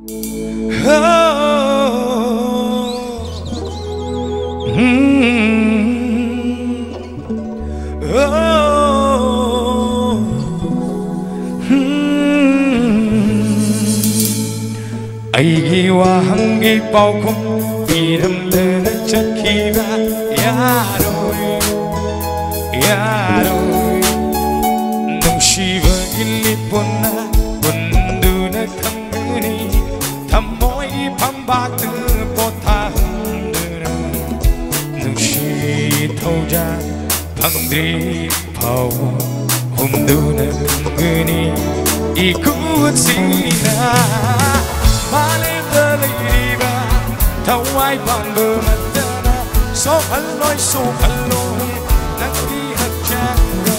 Ai wa hangi bao không vì đâm lên chất khi ra ya rồi nung shiva ilipona bundu na kangani thamoi phamba tu potha hundra nung shi thauja phangdri phau humdu na kangani ikut sina Malim daliba, tawai bambu matana, so haloi, nangi hakjanga.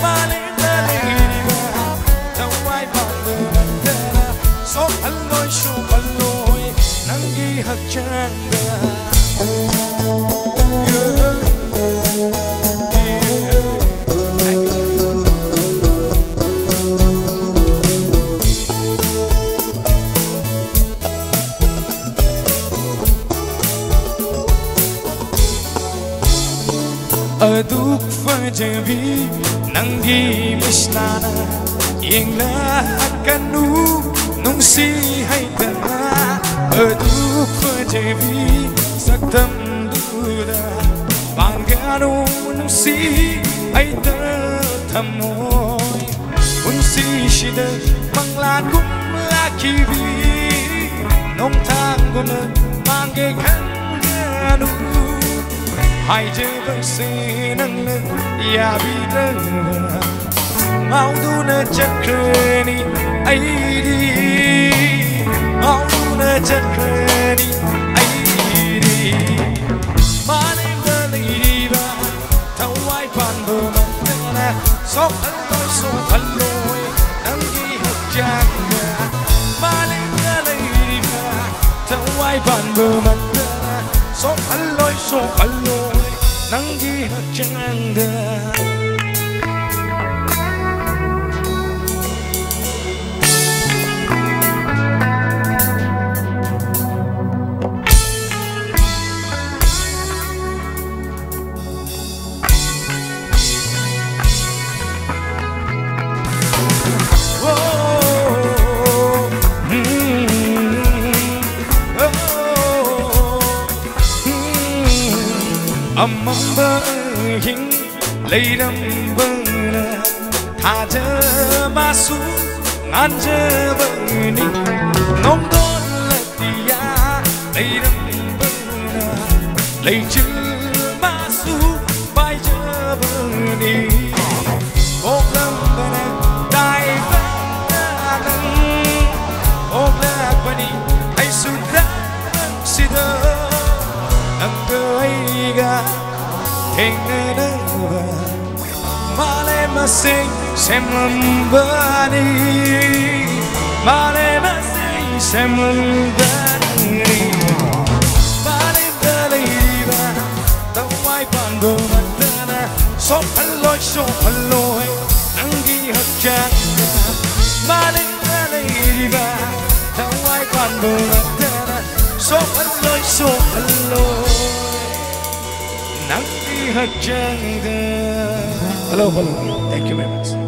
Malim daliba, tawai bambu matana, so haloi, nangi hakjanga. Aduk fajabi nangi misnana Yengla akanu nungsi haitana Aduk fajabi saktam dura Bangano nungsi haita thamoy Unsi shida manglan kum lakibi Nong thang guna mange khanganu Hai chữ vẫn xin nâng lên ya bi đơn mau du nơ chất khơi đi ấy đi mau du nơ chất khơi đi ấy đi mà em đã lấy đi ba thâu ai phản bờ mặt nè sốc ăn lối sốc ăn lối nắng đi học trang mà em đã lấy đi ba thâu ai phản bờ mặt nè sốc ăn lối Nangi hakjanga Âm bơ hình lấy đâm bơ thả chơ ma su ngàn chơ bơ ni nông đôn là tia lấy đâm bơ lấy chữ ma su bay chơ bơ ni ôm lâm bơ đại vang nâng ôm lạc bơ ni hay su ra si đơ nâng cơ ấy ga Hãy subscribe cho kênh Ghiền Mì Gõ để không bỏ lỡ Hello, thank you very much.